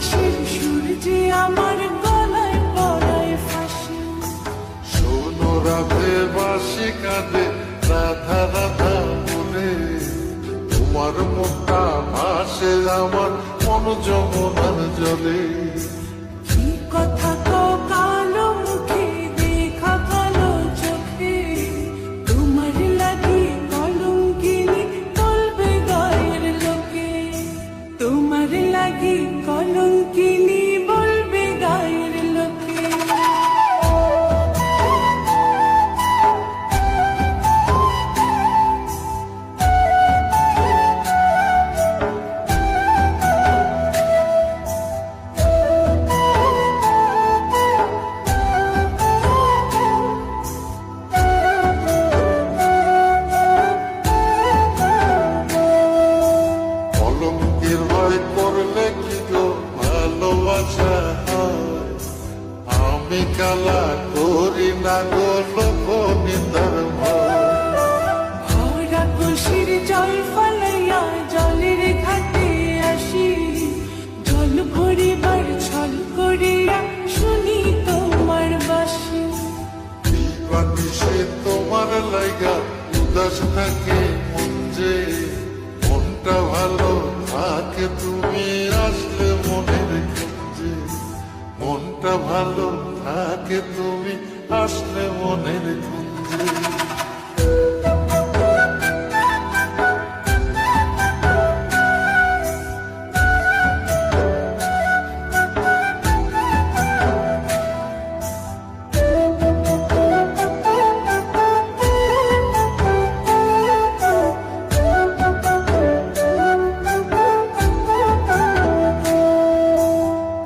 বাঁশির সুর যে আমার গলায় পরায় ফাঁসি। শোনো রাধে বাঁশি কাঁদে রাধা রাধা বলে, তোমার মুখটা ভাসে আমার মন যমুনার জলে। কি কথা তো কালো মুখে দেখা কালো চোখে, তোমার লাগি কলঙ্কিনী বলবে গায়ের লোকে। তোমার লাগি কলঙ্কিনী বলবে গায়ের লোকে। কলঙ্কের ভয় করলে কি গো ভালোবাসা হয়? আমি কালা করি না গো লোক নিন্দার ভয়। ভরা খুশির জল ফলাইয়া জলের ঘাটে আসি, জল ভরিবার ছল করিয়া শুনি তোমার বাঁশি। দিবানি সে তোমার লাইগা উদাস থাকে মন যে, মনটা ভালো থাকে তুমি আসলে মনের খুঁজে। মনটা ভালো থাকে তুমি আসলে মনের খুঁজে।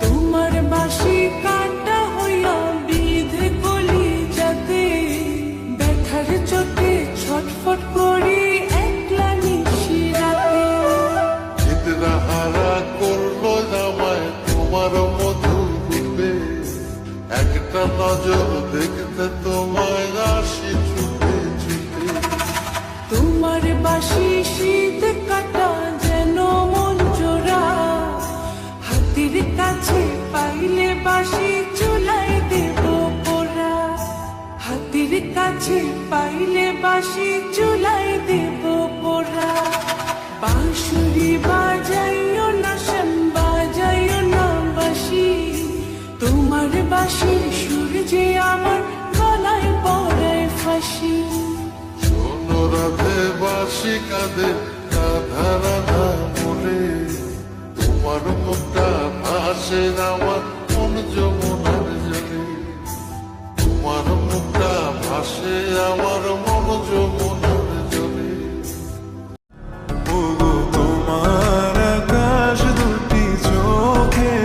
তোমার বাঁশি কাটা হইয়া বিধে কলি যাতে, ব্যথার চোটে ছটফট করি একলা নিশি রাতে। চিত্রা হারা করলো জামায় তোমার মধু রূপে, একটা নজর দেখতে তোমায় আসি ছুটে ছুটে। তোমার বাঁশি শীত কাটা যেন মন জোড়া, হাতের কাছে পাইলে বাঁশি চুলাই দেব পোড়া। হাতের কাছে পাইলে বাঁশি চুলাই দেব পোড়া। বাঁশুরি বাজাইও না শ্যাম বাজাইও না বাঁশি, তোমার বাঁশির সুর যে আমার গলায় পরায় ফাঁসি। শোনো রাধে বাঁশি কাঁদে রাধা রাধা বলে, তোমার মুখটা ভাসে আমার মন যমুনার জলে। তোমার মুখটা ভাসে আমার মন যমুনার জলে। ওগো তোমার আকাশ দুটি চোখে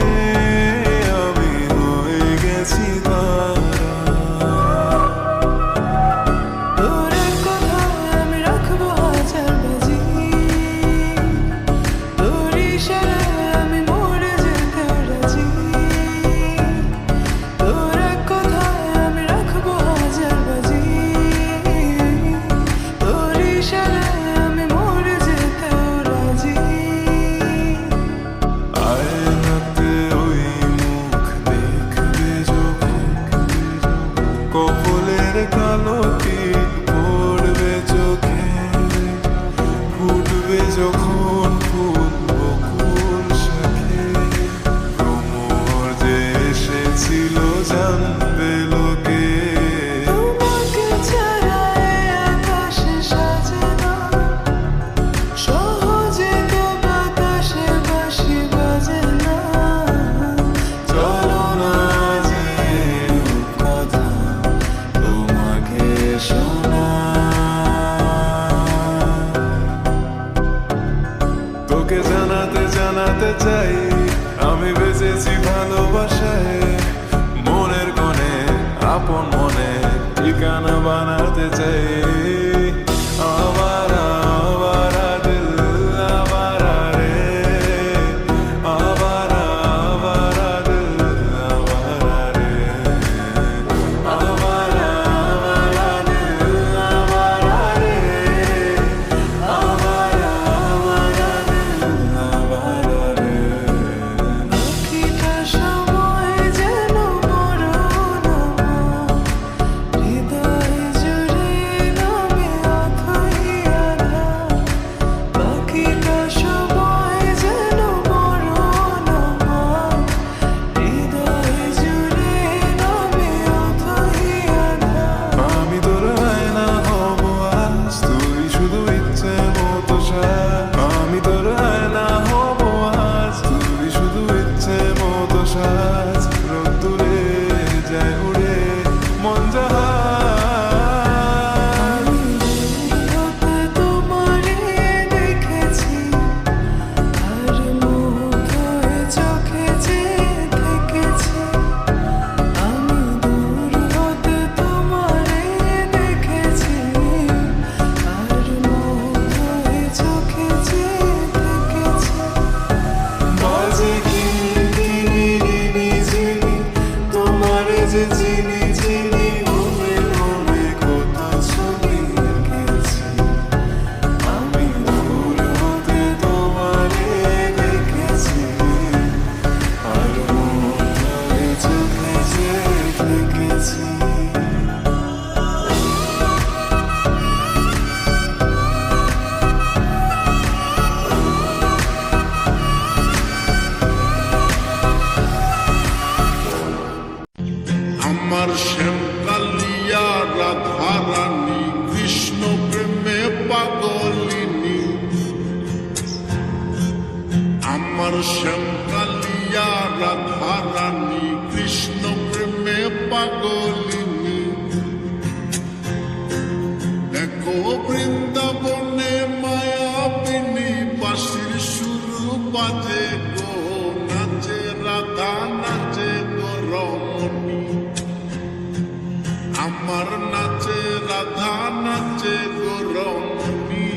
আমি হয়ে গেছি তারা। তোর কথায় আমি রাখবো হাজার বাজি, তোর ইশারায় আমি মরে যেতে রাজি। তোর কথায় আমি রাখবো হাজার বাজি, তোর ইশারায় আমি মরে যেতে রাজি। আয়নাতে ওই মুখ দেখবে যখন, কপলের কালো টিপ পড়বে চোখে, ফুটবে যখন ফুল বকুল শাখে। ভ্রমর যে এসেছিল জানবে লোকে। তোমাকে ছাড়া এ আকাশে সাজে না, সহজে তো বাতাসে বাঁশি বাজে না। চলো না যে কথা তোমাকে শোনা, তোকে জানাতে জানাতে চাই আমি বেঁচেছি ভালোবাসায়। মনের কোণে আপন মনে ঠিকানা বানাতে চাই। আবারা আবারা দিল আবারা রে, আবারা আবারা দিল আবারা রে, আবারা আবারা দিল আবারা রে, আবারা আবারা দিল আবারা রে। পাগলিনী দেখো বৃন্দাবনে মায়াবিনী বাঁশির সুর বাজে গো নাচে রাধা নাচে গো রমণী আমার নাচে রাধা নাচে গো রমণী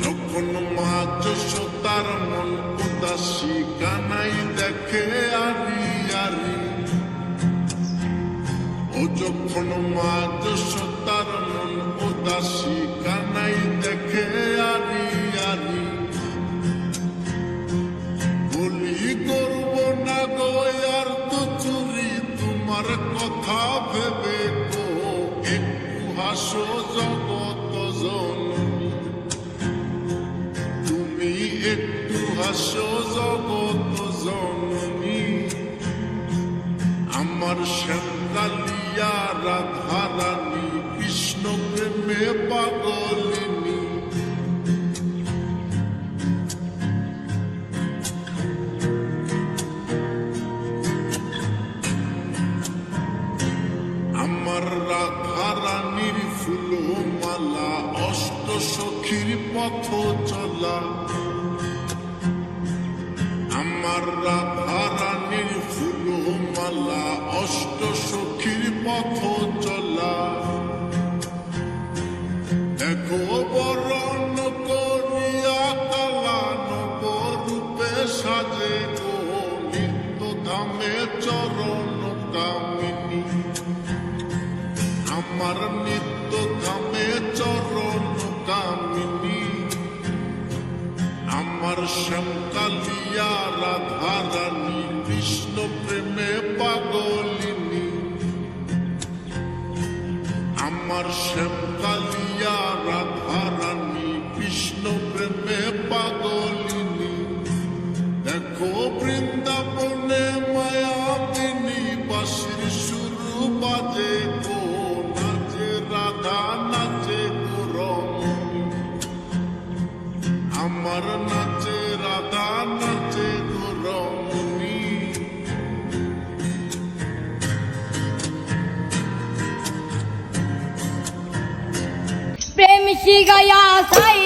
যখন মা যশোদার মন উদাসী কানাই দেখে আরি আরি ও যখন মা যশোদার মন উদাসী কানাই দেখে আরি আরি বলি করব না গো আর তো চুরি তোমার কথা ভেবে গো একটু হাসো জগত জননী তুমি একটু হাসো জগত জননী আমার শ্যামকালিয়া রাধা রানী কৃষ্ণ প্রেমে পাগলিনী আমার রাধা রানীর ফুল মালা অষ্ট সখীর পথ চলা আমার রাধা রানীর ফুল মালা অষ্ট সখীর পথ চলা দেখো বরণ করিয়া কালা নবরূপে সাজে গো নিত্য ধামে চরণ কামিনী আমার নিত্য ধামে চরণ কামিনী আমার শ্যামকালিয়া রাধা রানী কৃষ্ণ প্রেমে পাগলিনী আমার শ্যামকালিয়া রাধা রানী কৃষ্ণ প্রেমে পাগলিনী দেখো বৃন্দাবনে মায়াবিনী বাঁশির সুর বাজে গো নাচে রাধা নাচে গো রমণী আমার নাচে রাধা নাচে গো রমণী প্রেম শিখাইয়া সাই